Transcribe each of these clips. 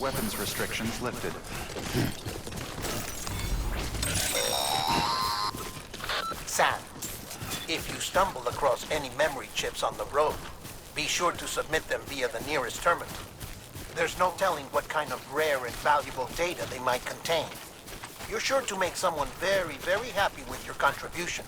Weapons restrictions lifted. Sam, if you stumble across any memory chips on the road, be sure to submit them via the nearest terminal. There's no telling what kind of rare and valuable data they might contain. You're sure to make someone very, very happy with your contribution.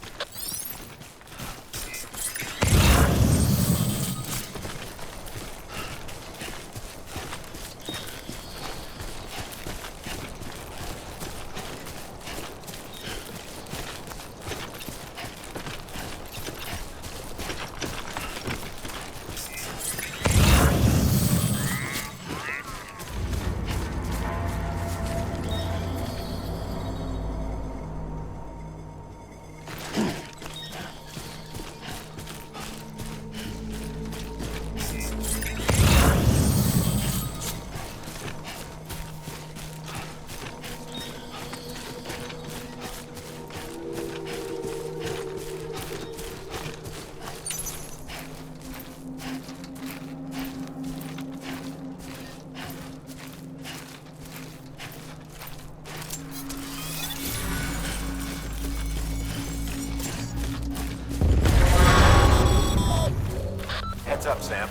Heads up, Sam.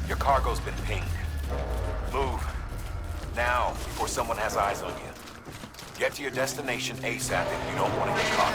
Your cargo's been pinged. Move. Now, before someone has eyes on you. Get to your destination ASAP if you don't want to get caught.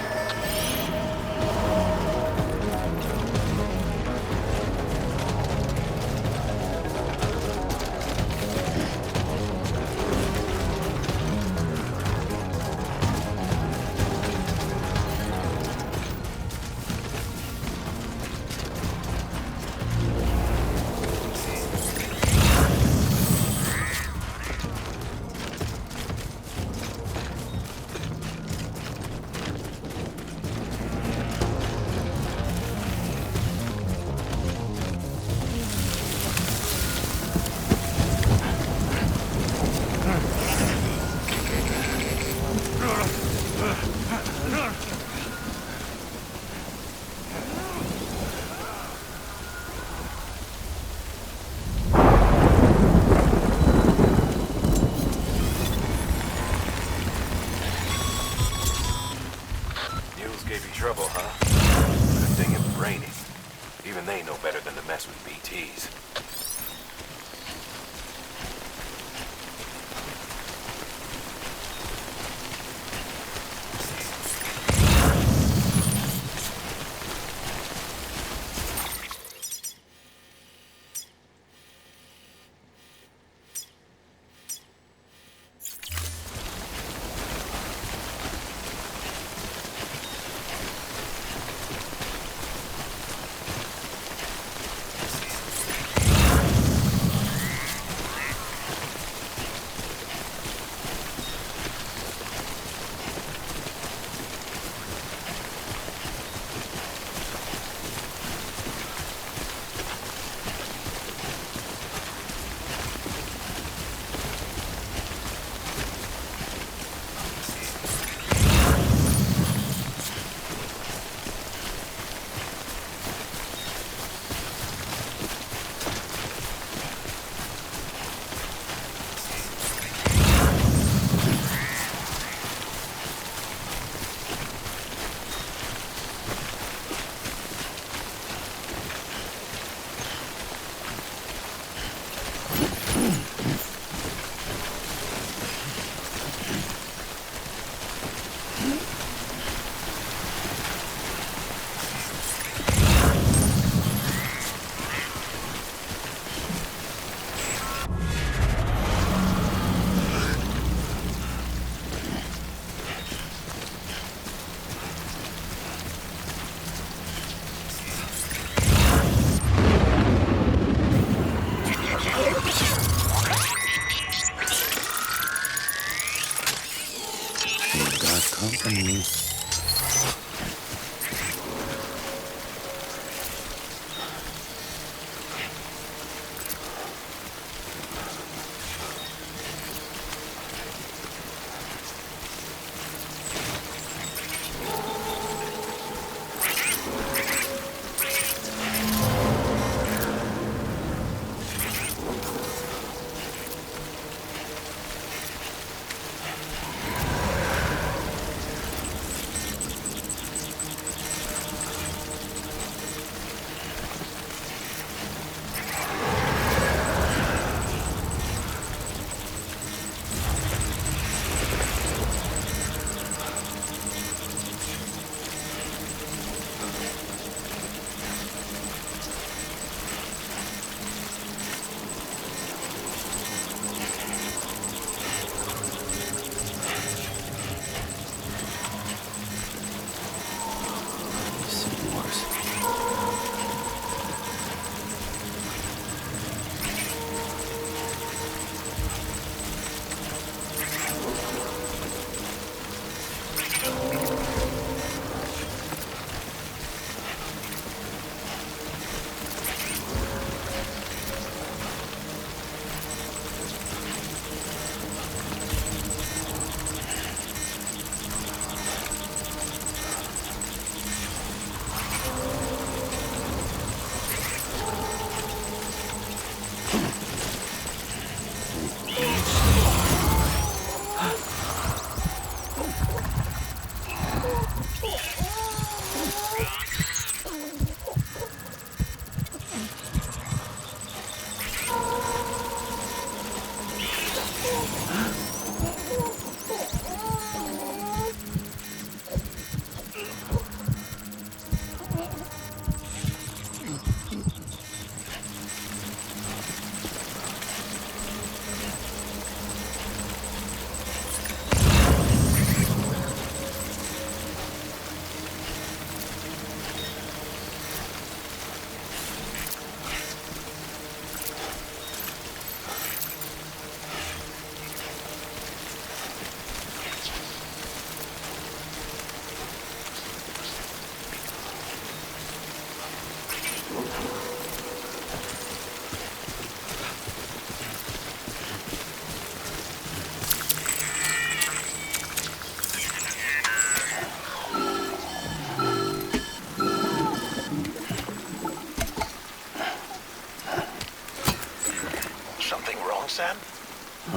Gave you trouble, huh? Good thing it was raining. Even they know better than to mess with BTs. Company.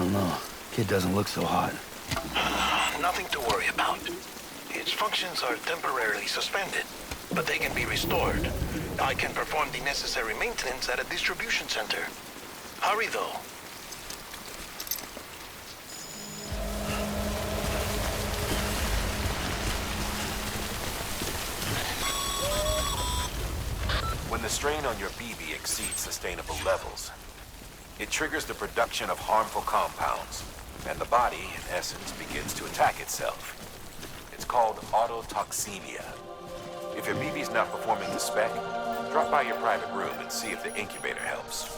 don't know. Kid doesn't look so hot. Nothing to worry about. Its functions are temporarily suspended, but they can be restored. I can perform the necessary maintenance at a distribution center. Hurry, though. When the strain on your BB exceeds sustainable levels, it triggers the production of harmful compounds, and the body, in essence, begins to attack itself. It's called autotoxemia. If your BB's not performing to spec, drop by your private room and see if the incubator helps.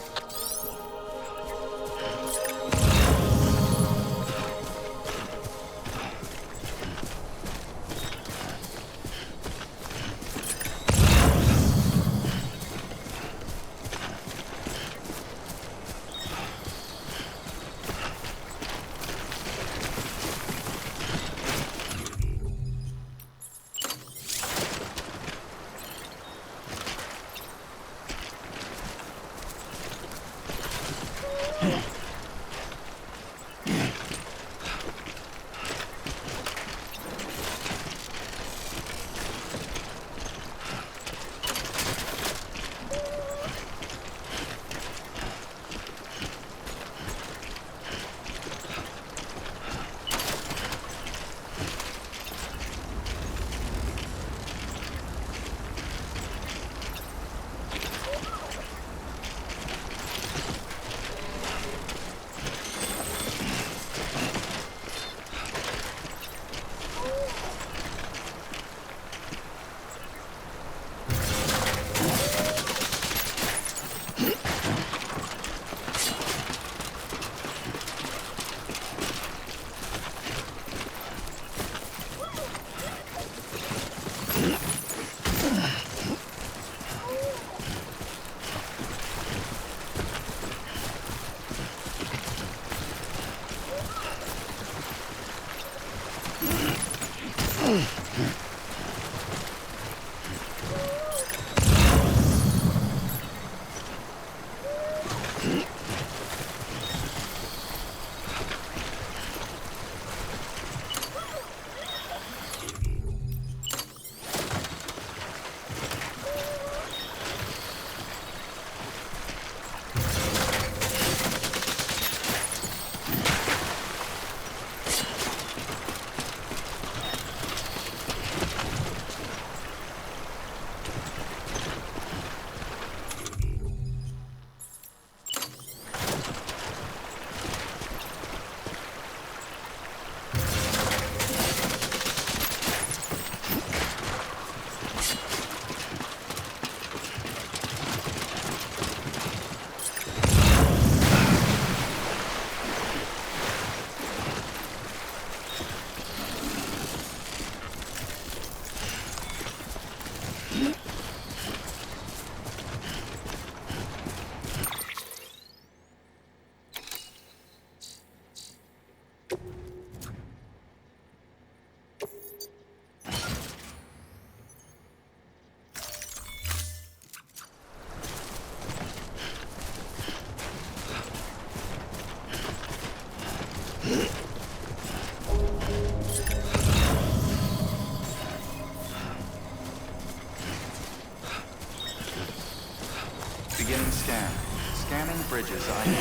Beginning scan. Scanning bridges ID.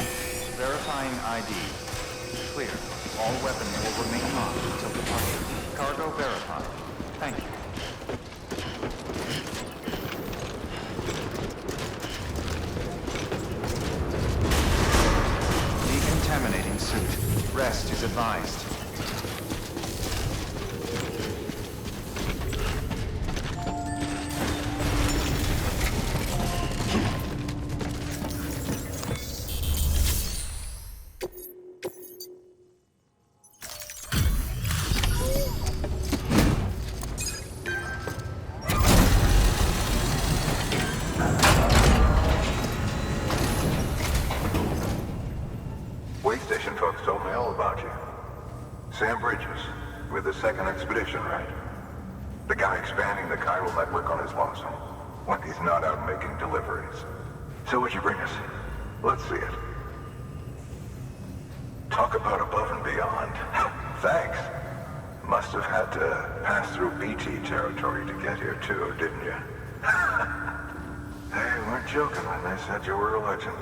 Verifying ID. Clear. All weapons will remain on until departure. Cargo verified. Thank you. Decontaminating suit. Rest is advised. Station folks told me all about you. Sam Bridges, with the second expedition, right? The guy expanding the chiral network on his lonesome, when he's not out making deliveries. So what'd you bring us? Let's see it. Talk about above and beyond. Thanks. Must have had to pass through BT territory to get here too, didn't you? They weren't joking when they said you were a legend.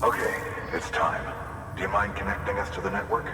Okay, it's time. Do you mind connecting us to the network?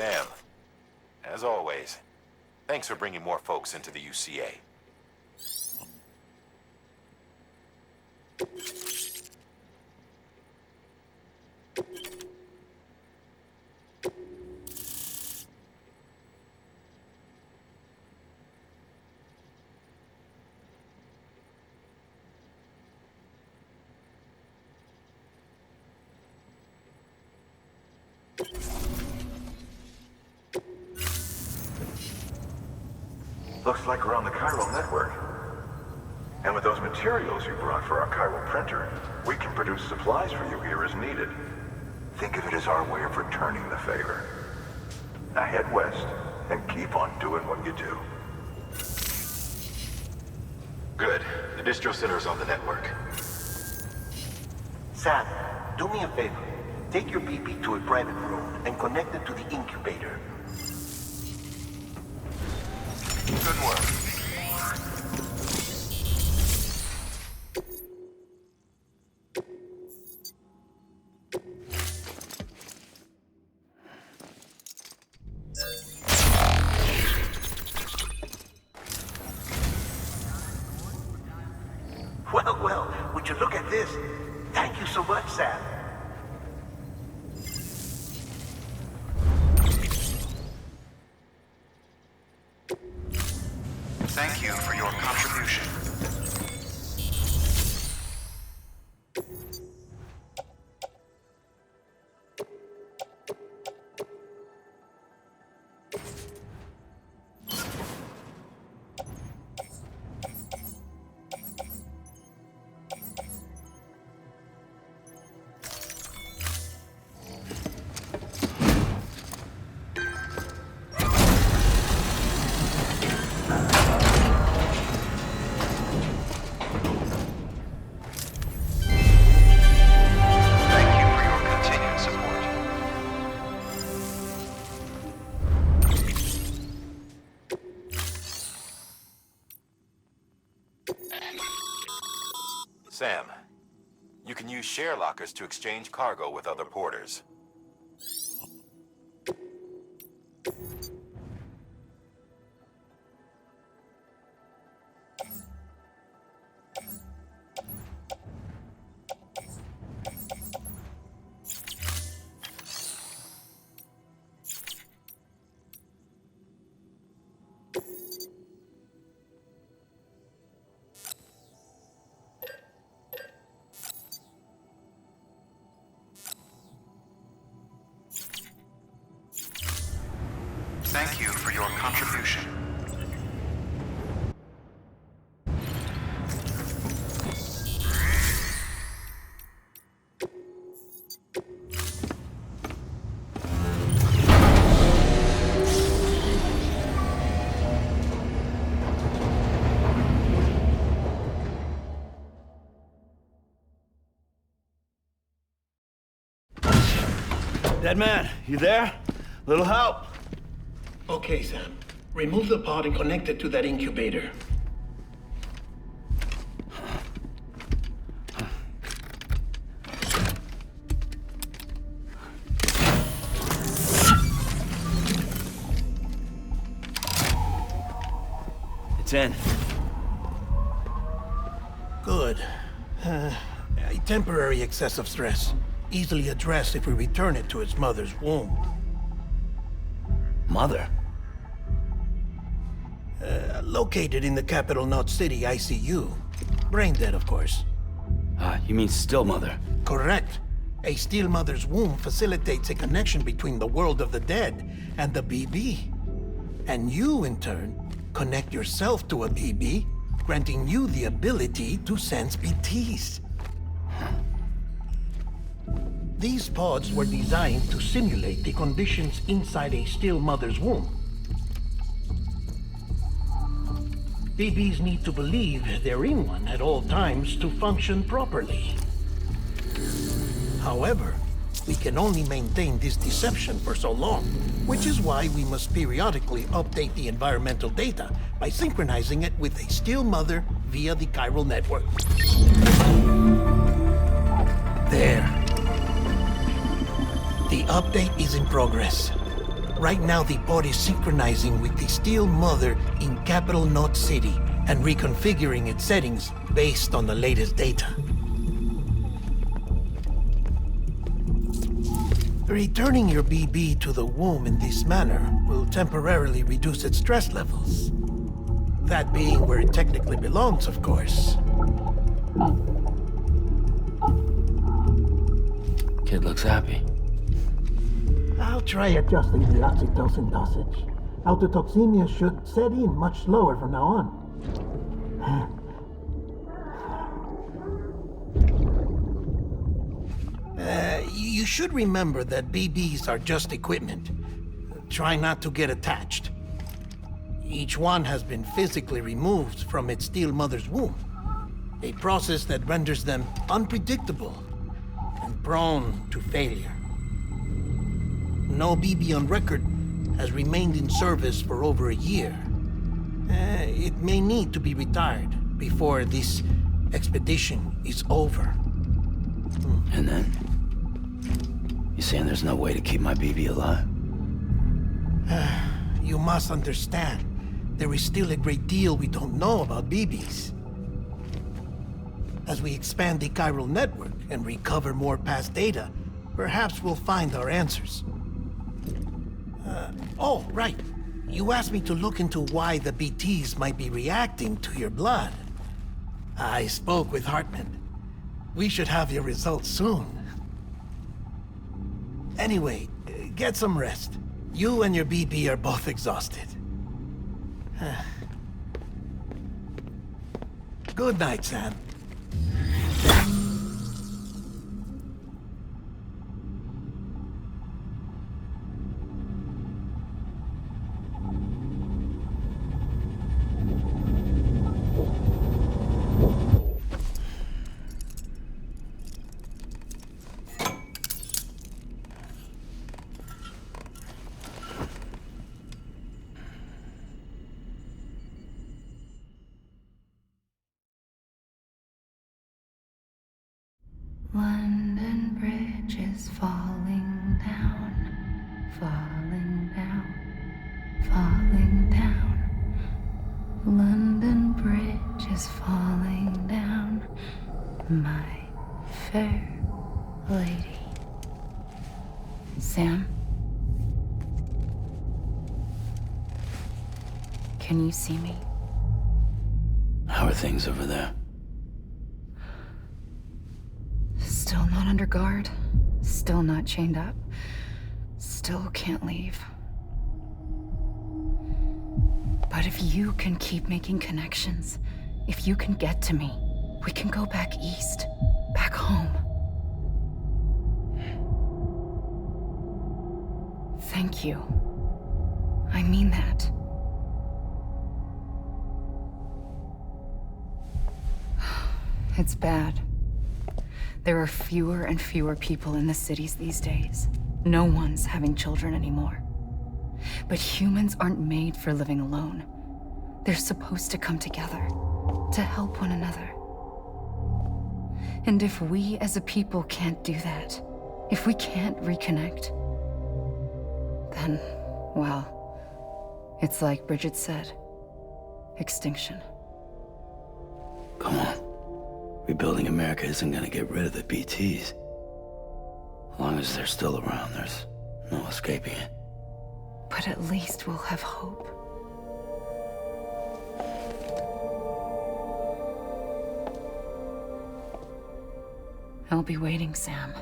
Sam, as always, thanks for bringing more folks into the UCA. Looks like we're on the chiral network. And with those materials you brought for our chiral printer, we can produce supplies for you here as needed. Think of it as our way of returning the favor. Now head west and keep on doing what you do. Good. The distro center is on the network. Sam, do me a favor. Take your BP to a private room and connect it to the incubator. Good work. Well, would you look at this? Thank you so much, Sam. Thank you for your contribution. Sam, you can use share lockers to exchange cargo with other porters. Thank you for your contribution. Dead man, you there? Little help? Okay, Sam. Remove the pod and connect it to that incubator. It's in. Good. A temporary excessive stress. Easily addressed if we return it to its mother's womb. Mother? Located in the capital Knot City ICU. Brain dead, of course. You mean still mother? Correct. A still mother's womb facilitates a connection between the world of the dead and the BB. And you, in turn, connect yourself to a BB, granting you the ability to sense BTs. These pods were designed to simulate the conditions inside a still mother's womb. BBs need to believe they're in one at all times to function properly. However, we can only maintain this deception for so long, which is why we must periodically update the environmental data by synchronizing it with a still mother via the chiral network. There. The update is in progress. Right now, the pod is synchronizing with the still mother in capital Knot City and reconfiguring its settings based on the latest data. Returning your BB to the womb in this manner will temporarily reduce its stress levels. That being where it technically belongs, of course. Kid looks happy. I'll try adjusting the oxytocin dosage. Autotoxemia should set in much slower from now on. You should remember that BBs are just equipment. Try not to get attached. Each one has been physically removed from its still mother's womb. A process that renders them unpredictable and prone to failure. No BB on record has remained in service for over a year. It may need to be retired before this expedition is over. And then? You saying there's no way to keep my BB alive? You must understand, there is still a great deal we don't know about BBs. As we expand the chiral network and recover more past data, perhaps we'll find our answers. Oh, right. You asked me to look into why the BTs might be reacting to your blood. I spoke with Hartman. We should have your results soon. Anyway, get some rest. You and your BB are both exhausted. Good night, Sam. London Bridge is falling down, falling down, falling down. London Bridge is falling down, my fair lady. Sam? Can you see me? How are things over there? Still not under guard, still not chained up, still can't leave. But if you can keep making connections, if you can get to me, we can go back east, back home. Thank you. I mean that. It's bad. There are fewer and fewer people in the cities these days. No one's having children anymore. But humans aren't made for living alone. They're supposed to come together, to help one another. And if we as a people can't do that, if we can't reconnect, then, well, it's like Bridget said, extinction. Come on. Rebuilding America isn't gonna get rid of the BTs. As long as they're still around, there's no escaping it. But at least we'll have hope. I'll be waiting, Sam.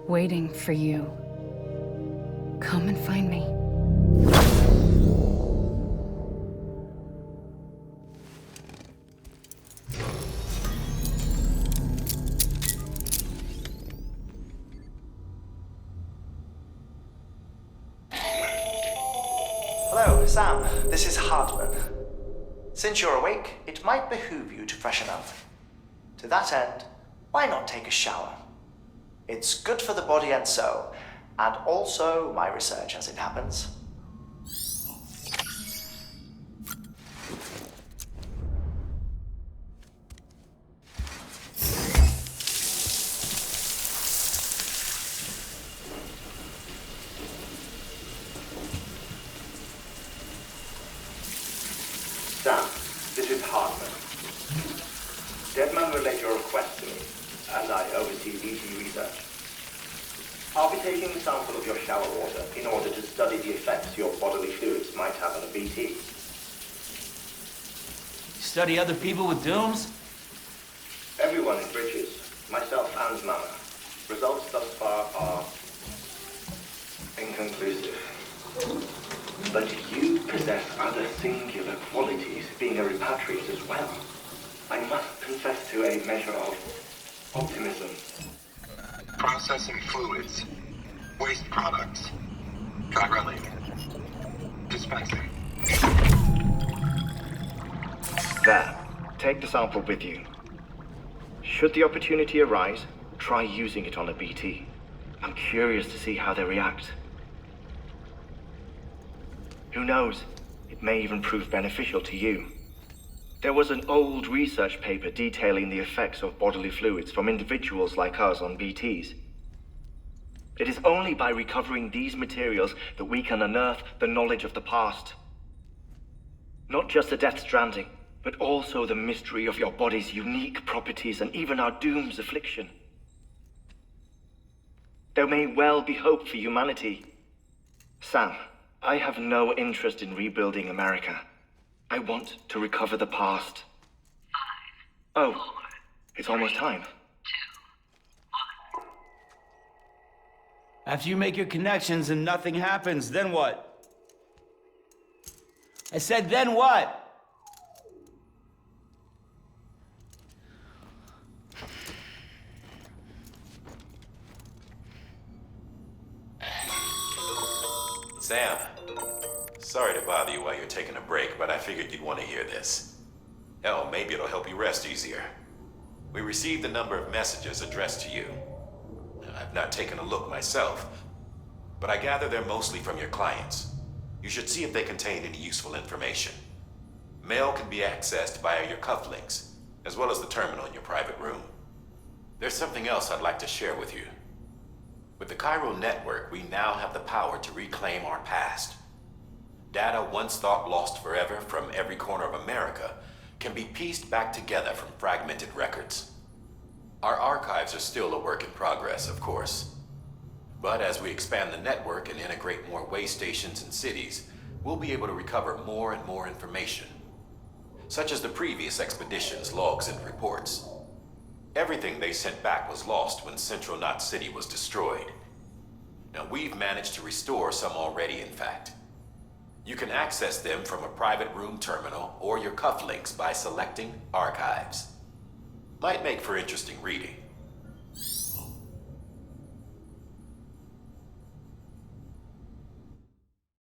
Waiting for you. Come and find me. Hello, Sam. This is Hartman. Since you're awake, it might behoove you to freshen up. To that end, why not take a shower? It's good for the body and soul, and also my research as it happens. Sam, this is Hartman. Deadman relayed your request to me, as I oversee BT research. I'll be taking a sample of your shower water in order to study the effects your bodily fluids might have on a BT. Study other people with dooms? Everyone in Bridges, myself and Mama. Results thus far are inconclusive. But you possess other singular qualities, being a repatriate as well. I must confess to a measure of optimism. Processing fluids. Waste products. Drilling. Dispensing. There. Take the sample with you. Should the opportunity arise, try using it on a BT. I'm curious to see how they react. Who knows? It may even prove beneficial to you. There was an old research paper detailing the effects of bodily fluids from individuals like us on BTs. It is only by recovering these materials that we can unearth the knowledge of the past. Not just the Death Stranding, but also the mystery of your body's unique properties and even our doom's affliction. There may well be hope for humanity. Sam, I have no interest in rebuilding America. I want to recover the past. 5, 4, oh, it's almost time. 2, 1. After you make your connections and nothing happens, then what? I said, then what? Sam, sorry to bother you while you're taking a break, but I figured you'd want to hear this. Hell, maybe it'll help you rest easier. We received a number of messages addressed to you. I've not taken a look myself, but I gather they're mostly from your clients. You should see if they contain any useful information. Mail can be accessed via your cufflinks, as well as the terminal in your private room. There's something else I'd like to share with you. With the Cairo network, we now have the power to reclaim our past. Data once thought lost forever from every corner of America can be pieced back together from fragmented records. Our archives are still a work in progress, of course. But as we expand the network and integrate more way stations and cities, we'll be able to recover more and more information. such as the previous expedition's logs and reports. Everything they sent back was lost when Central Knot City was destroyed. Now, we've managed to restore some already, in fact. You can access them from a private room terminal or your cufflinks by selecting Archives. Might make for interesting reading.